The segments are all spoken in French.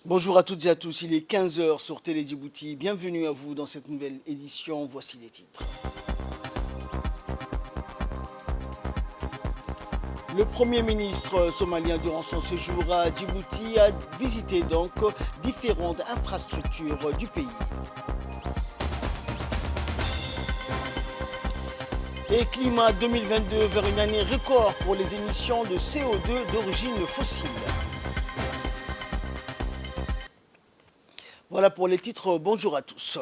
Bonjour à toutes et à tous, il est 15 heures sur Télé Djibouti. Bienvenue à vous dans cette nouvelle édition. Voici les titres. Le Premier ministre somalien durant son séjour à Djibouti a visité donc différentes infrastructures du pays. Et climat 2022 vers une année record pour les émissions de CO2 d'origine fossile. Voilà pour les titres, bonjour à tous.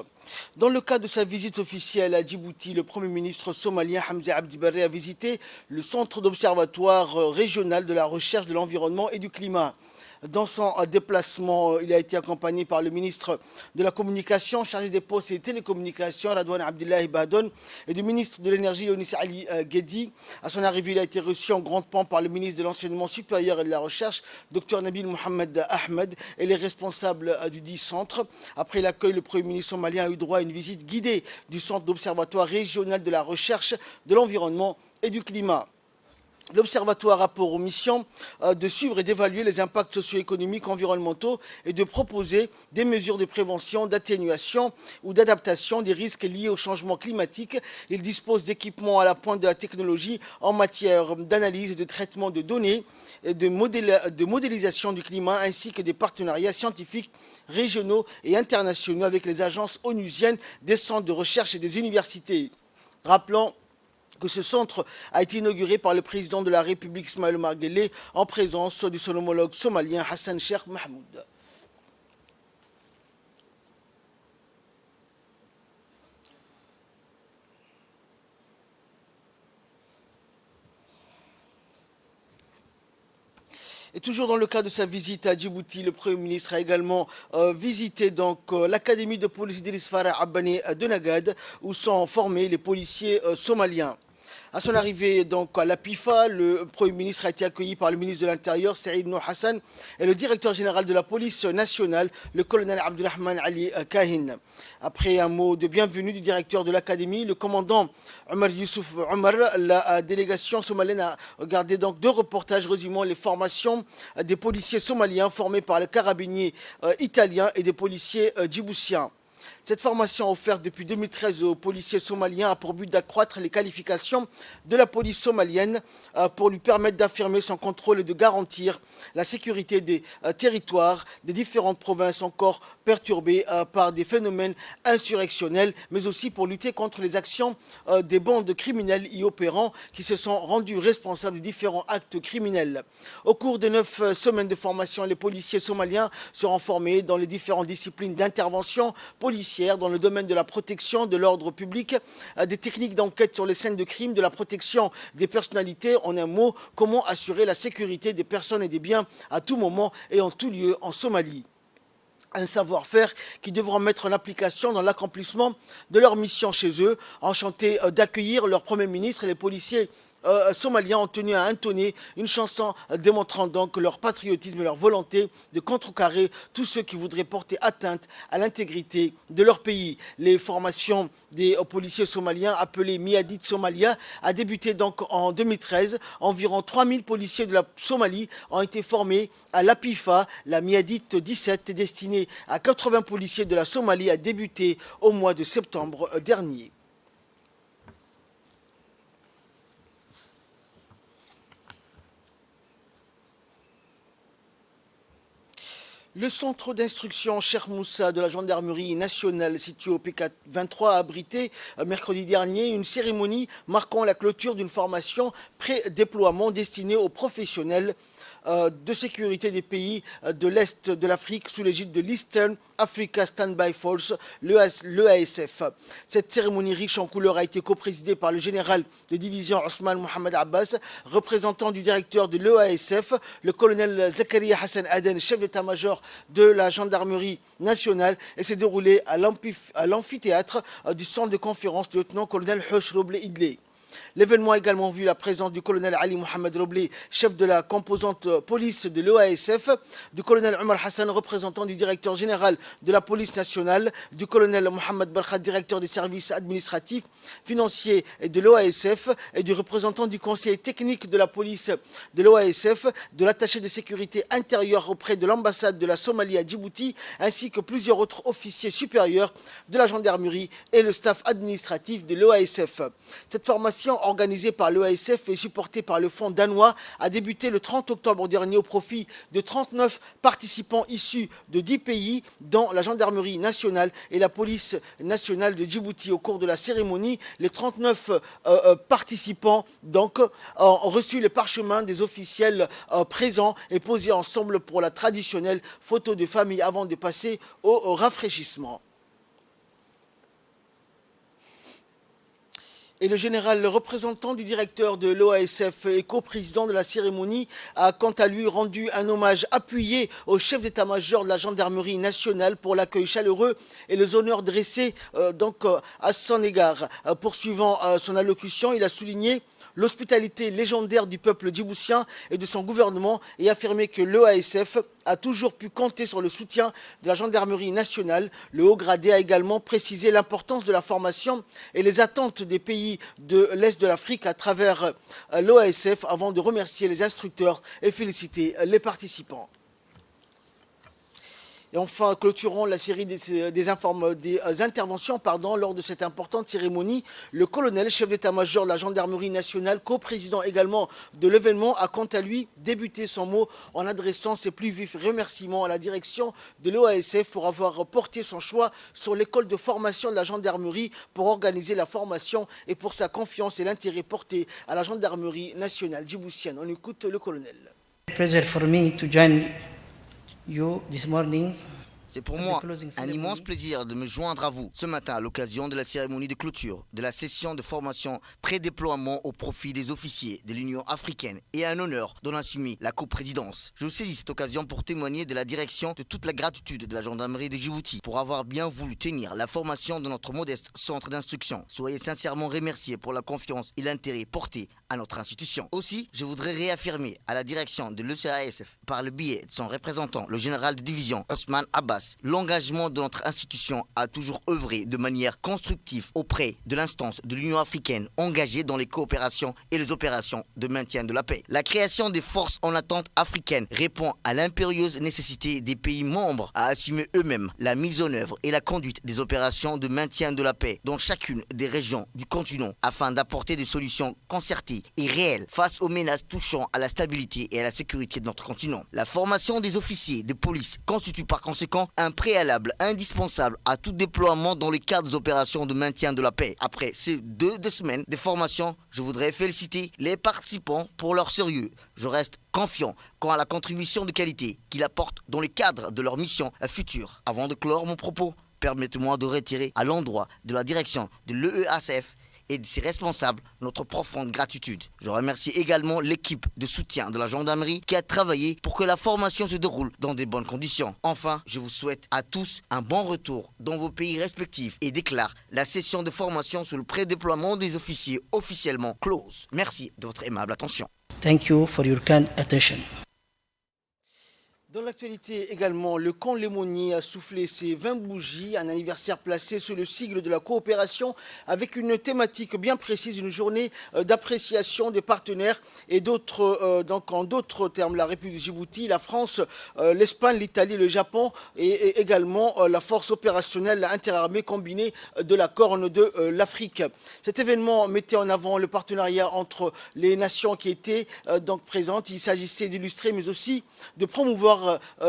Dans le cadre de sa visite officielle à Djibouti, le Premier ministre somalien Hamza Abdi Barre a visité le centre d'observatoire régional de la recherche de l'environnement et du climat. Dans son déplacement, il a été accompagné par le ministre de la Communication, chargé des postes et des télécommunications, Radouane Abdullahi Badon, et du ministre de l'Énergie, Younis Ali Guedi. À son arrivée, il a été reçu en grande pompe par le ministre de l'Enseignement supérieur et de la Recherche, Dr Nabil Mohamed Ahmed, et les responsables du dit centre. Après l'accueil, le Premier ministre somalien a eu droit à une visite guidée du centre d'observatoire régional de la recherche de l'environnement et du climat. L'Observatoire a pour mission de suivre et d'évaluer les impacts socio-économiques, environnementaux et de proposer des mesures de prévention, d'atténuation ou d'adaptation des risques liés au changement climatique. Il dispose d'équipements à la pointe de la technologie en matière d'analyse et de traitement de données, et de modélisation du climat ainsi que des partenariats scientifiques régionaux et internationaux avec les agences onusiennes, des centres de recherche et des universités. Rappelons que ce centre a été inauguré par le président de la République Ismaël Omar Guelleh en présence de son homologue somalien Hassan Sheikh Mahmoud. Et toujours dans le cadre de sa visite à Djibouti, le Premier ministre a également visité l'académie de police d'Iris Farah Abane de Nagad, où sont formés les policiers somaliens. À son arrivée donc à l'APIFA, le Premier ministre a été accueilli par le ministre de l'Intérieur, Saïd Nour Hassan, et le directeur général de la police nationale, le colonel Abdulrahman Ali Kahin. Après un mot de bienvenue du directeur de l'académie, le commandant Omar Youssouf Omar, la délégation somalienne a regardé donc deux reportages résumant les formations des policiers somaliens formés par les carabiniers italiens et des policiers djiboutiens. Cette formation offerte depuis 2013 aux policiers somaliens a pour but d'accroître les qualifications de la police somalienne pour lui permettre d'affirmer son contrôle et de garantir la sécurité des territoires des différentes provinces encore perturbées par des phénomènes insurrectionnels, mais aussi pour lutter contre les actions des bandes criminelles y opérant qui se sont rendus responsables de différents actes criminels. Au cours de 9 semaines de formation, les policiers somaliens seront formés dans les différentes disciplines d'intervention policière dans le domaine de la protection de l'ordre public, des techniques d'enquête sur les scènes de crime, de la protection des personnalités, en un mot, comment assurer la sécurité des personnes et des biens à tout moment et en tout lieu en Somalie. Un savoir-faire qui devront mettre en application dans l'accomplissement de leur mission chez eux. Enchanté d'accueillir leur Premier ministre, et les policiers somaliens ont tenu à intonner une chanson démontrant donc leur patriotisme et leur volonté de contrecarrer tous ceux qui voudraient porter atteinte à l'intégrité de leur pays. Les formations des policiers somaliens appelées Miadit Somalia a débuté donc en 2013. Environ 3000 policiers de la Somalie ont été formés à l'APIFA. La Miadit 17 destinée à 80 policiers de la Somalie a débuté au mois de septembre dernier. Le centre d'instruction Cheikh Moussa de la gendarmerie nationale situé au P23 a abrité mercredi dernier une cérémonie marquant la clôture d'une formation pré-déploiement destinée aux professionnels de sécurité des pays de l'Est de l'Afrique sous l'égide de l'Eastern Africa Standby Force, l'EASF. Cette cérémonie riche en couleurs a été coprésidée par le général de division Ousmane Mohamed Abbas, représentant du directeur de l'EASF, le colonel Zakaria Hassan Aden, chef d'état-major de la gendarmerie nationale, et s'est déroulée à l'amphithéâtre du centre de conférence du lieutenant-colonel Hosh Roble Idlé. L'événement a également vu la présence du colonel Ali Mohamed Roblé, chef de la composante police de l'OASF, du colonel Omar Hassan, représentant du directeur général de la police nationale, du colonel Mohamed Barkhat, directeur des services administratifs, financiers et de l'OASF, et du représentant du conseil technique de la police de l'OASF, de l'attaché de sécurité intérieure auprès de l'ambassade de la Somalie à Djibouti, ainsi que plusieurs autres officiers supérieurs de la gendarmerie et le staff administratif de l'OASF. Cette formation organisée par l'OASF et supportée par le fonds danois a débuté le 30 octobre dernier au profit de 39 participants issus de 10 pays, dont la gendarmerie nationale et la police nationale de Djibouti. Au cours de la cérémonie, les 39 participants donc, ont reçu les parchemins des officiels présents et posés ensemble pour la traditionnelle photo de famille avant de passer au rafraîchissement. Et le général, le représentant du directeur de l'OASF et co-président de la cérémonie, a quant à lui rendu un hommage appuyé au chef d'état-major de la gendarmerie nationale pour l'accueil chaleureux et les honneurs dressés à son égard. Poursuivant son allocution, il a souligné l'hospitalité légendaire du peuple djiboutien et de son gouvernement et affirmé que l'OASF a toujours pu compter sur le soutien de la gendarmerie nationale. Le haut gradé a également précisé l'importance de la formation et les attentes des pays de l'Est de l'Afrique à travers l'OASF avant de remercier les instructeurs et féliciter les participants. Et enfin, clôturons la série des interventions lors de cette importante cérémonie. Le colonel, chef d'état-major de la gendarmerie nationale, co-président également de l'événement, a quant à lui débuté son mot en adressant ses plus vifs remerciements à la direction de l'OASF pour avoir porté son choix sur l'école de formation de la gendarmerie pour organiser la formation et pour sa confiance et l'intérêt porté à la gendarmerie nationale djiboutienne. On écoute le colonel. Pleasure for me to join you this morning. C'est pour moi un immense plaisir de me joindre à vous ce matin à l'occasion de la cérémonie de clôture de la session de formation pré-déploiement au profit des officiers de l'Union africaine et un honneur d'en assumer la coprésidence. Je saisis cette occasion pour témoigner de la direction de toute la gratitude de la gendarmerie de Djibouti pour avoir bien voulu tenir la formation de notre modeste centre d'instruction. Soyez sincèrement remerciés pour la confiance et l'intérêt porté à notre institution. Aussi, je voudrais réaffirmer à la direction de l'ECASF par le biais de son représentant, le général de division Osman Abbas, l'engagement de notre institution a toujours œuvré de manière constructive auprès de l'instance de l'Union africaine engagée dans les coopérations et les opérations de maintien de la paix. La création des forces en attente africaines répond à l'impérieuse nécessité des pays membres à assumer eux-mêmes la mise en œuvre et la conduite des opérations de maintien de la paix dans chacune des régions du continent afin d'apporter des solutions concertées et réelles face aux menaces touchant à la stabilité et à la sécurité de notre continent. La formation des officiers de police constitue par conséquent un préalable indispensable à tout déploiement dans le cadre des opérations de maintien de la paix. Après ces deux semaines de formation, je voudrais féliciter les participants pour leur sérieux. Je reste confiant quant à la contribution de qualité qu'ils apportent dans le cadre de leur mission future. Avant de clore mon propos, permettez-moi de retirer à l'endroit de la direction de l'EEACF et de ses responsables notre profonde gratitude. Je remercie également l'équipe de soutien de la gendarmerie qui a travaillé pour que la formation se déroule dans de bonnes conditions. Enfin, je vous souhaite à tous un bon retour dans vos pays respectifs et déclare la session de formation sur le pré-déploiement des officiers officiellement close. Merci de votre aimable attention. Thank you for your kind attention. Dans l'actualité également, le camp Lémonier a soufflé ses 20 bougies, un anniversaire placé sous le sigle de la coopération avec une thématique bien précise, une journée d'appréciation des partenaires et d'autres, donc en d'autres termes, la République de Djibouti, la France, l'Espagne, l'Italie, le Japon et également la force opérationnelle interarmée combinée de la Corne de l'Afrique. Cet événement mettait en avant le partenariat entre les nations qui étaient donc présentes. Il s'agissait d'illustrer mais aussi de promouvoir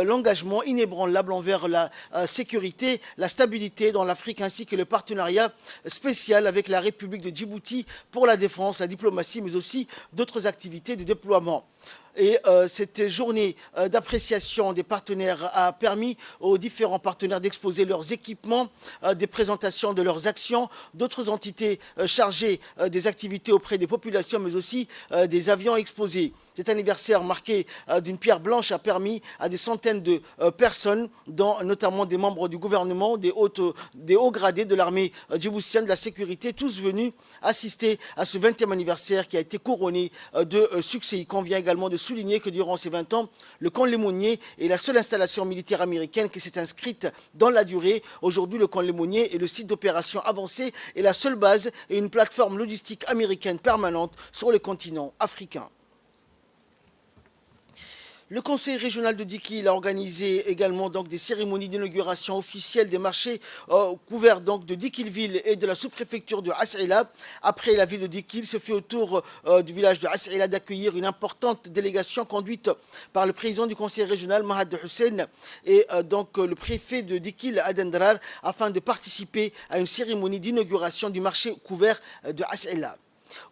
l'engagement inébranlable envers la sécurité, la stabilité dans l'Afrique ainsi que le partenariat spécial avec la République de Djibouti pour la défense, la diplomatie mais aussi d'autres activités de déploiement. Et cette journée d'appréciation des partenaires a permis aux différents partenaires d'exposer leurs équipements, des présentations de leurs actions, d'autres entités chargées des activités auprès des populations, mais aussi des avions exposés. Cet anniversaire marqué d'une pierre blanche a permis à des centaines de personnes, dont notamment des membres du gouvernement, des hauts gradés de l'armée djiboutienne, de la sécurité, tous venus assister à ce 20e anniversaire qui a été couronné de succès. Il convient également de souligner que durant ces 20 ans, le camp Lémonier est la seule installation militaire américaine qui s'est inscrite dans la durée. Aujourd'hui, le camp Lémonier est le site d'opération avancé et la seule base et une plateforme logistique américaine permanente sur le continent africain. Le conseil régional de Dikil a organisé également donc des cérémonies d'inauguration officielle des marchés couverts donc de Dikilville et de la sous-préfecture de As'ila. Après la ville de Dikil, ce fut au tour du village de As'ila d'accueillir une importante délégation conduite par le président du conseil régional, Mahad Hussein, et donc le préfet de Dikil, Adendrar, afin de participer à une cérémonie d'inauguration du marché couvert de As'ila.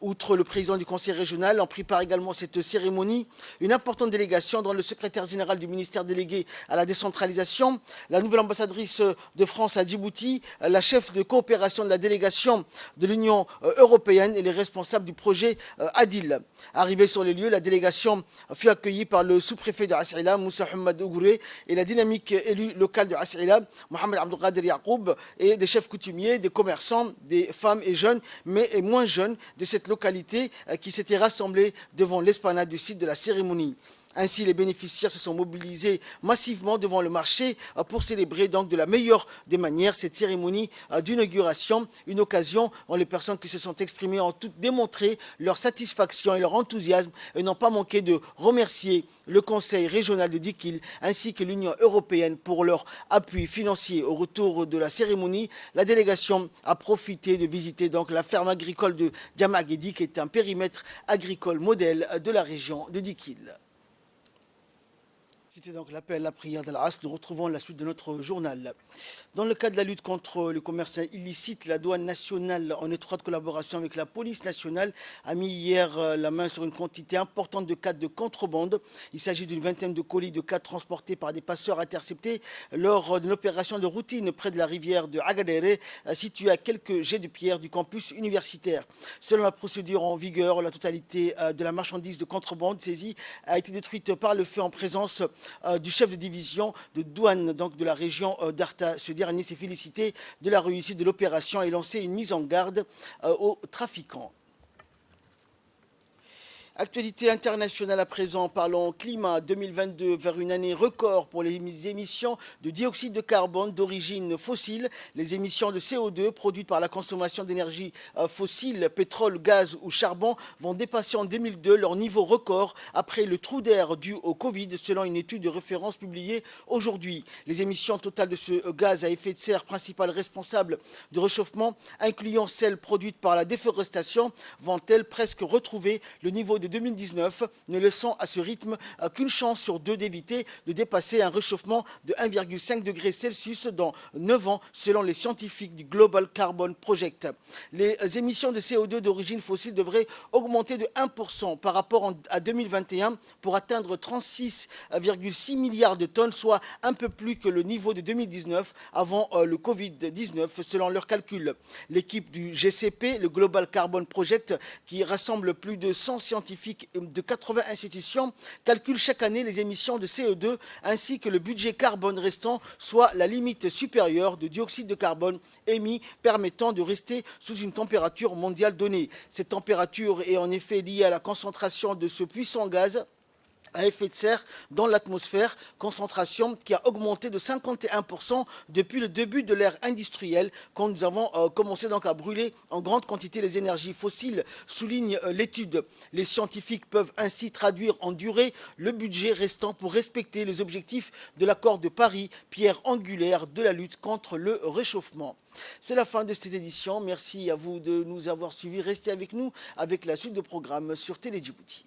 Outre le président du conseil régional, en prit part également cette cérémonie une importante délégation dont le secrétaire général du ministère délégué à la décentralisation, la nouvelle ambassadrice de France à Djibouti, la chef de coopération de la délégation de l'Union européenne et les responsables du projet Adil. Arrivée sur les lieux, la délégation fut accueillie par le sous-préfet de As'ila, Moussa Hamad Ougouré, et la dynamique élue locale de As'ila, Mohamed Abdelkader Yacoub, et des chefs coutumiers, des commerçants, des femmes et jeunes, mais moins jeunes, de cette localité qui s'était rassemblée devant l'esplanade du site de la cérémonie. Ainsi, les bénéficiaires se sont mobilisés massivement devant le marché pour célébrer donc de la meilleure des manières cette cérémonie d'inauguration, une occasion où les personnes qui se sont exprimées ont toutes démontré leur satisfaction et leur enthousiasme et n'ont pas manqué de remercier le conseil régional de Dikil ainsi que l'Union européenne pour leur appui financier. Au retour de la cérémonie, la délégation a profité de visiter donc la ferme agricole de Diamagedi qui est un périmètre agricole modèle de la région de Dikil. C'était donc l'appel, la prière d'Al-Asr. Nous retrouvons la suite de notre journal. Dans le cadre de la lutte contre le commerce illicite, la douane nationale, en étroite collaboration avec la police nationale, a mis hier la main sur une quantité importante de cadres de contrebande. Il s'agit d'une vingtaine de colis de cadres transportés par des passeurs interceptés lors d'une opération de routine près de la rivière de Agadere, située à quelques jets de pierre du campus universitaire. Selon la procédure en vigueur, la totalité de la marchandise de contrebande saisie a été détruite par le feu en présence du chef de division de douane donc de la région d'Arta. Ce dernier s'est félicité de la réussite de l'opération et lancé une mise en garde aux trafiquants. Actualité internationale à présent, parlons climat 2022 vers une année record pour les émissions de dioxyde de carbone d'origine fossile. Les émissions de CO2 produites par la consommation d'énergie fossile, pétrole, gaz ou charbon vont dépasser en 2002 leur niveau record après le trou d'air dû au Covid selon une étude de référence publiée aujourd'hui. Les émissions totales de ce gaz à effet de serre principal responsable de réchauffement, incluant celles produites par la déforestation, vont-elles presque retrouver le niveau de 2019, ne laissant à ce rythme qu'une chance sur deux d'éviter de dépasser un réchauffement de 1,5 degré Celsius dans 9 ans, selon les scientifiques du Global Carbon Project. Les émissions de CO2 d'origine fossile devraient augmenter de 1% par rapport à 2021 pour atteindre 36,6 milliards de tonnes, soit un peu plus que le niveau de 2019 avant le Covid-19, selon leurs calculs. L'équipe du GCP, le Global Carbon Project, qui rassemble plus de 100 scientifiques de 80 institutions, calcule chaque année les émissions de CO2 ainsi que le budget carbone restant, soit la limite supérieure de dioxyde de carbone émis permettant de rester sous une température mondiale donnée. Cette température est en effet liée à la concentration de ce puissant gaz à effet de serre dans l'atmosphère, concentration qui a augmenté de 51% depuis le début de l'ère industrielle, quand nous avons commencé donc à brûler en grande quantité les énergies fossiles, souligne l'étude. Les scientifiques peuvent ainsi traduire en durée le budget restant pour respecter les objectifs de l'accord de Paris, pierre angulaire de la lutte contre le réchauffement. C'est la fin de cette édition. Merci à vous de nous avoir suivis. Restez avec nous avec la suite de programmes sur Télé Djibouti.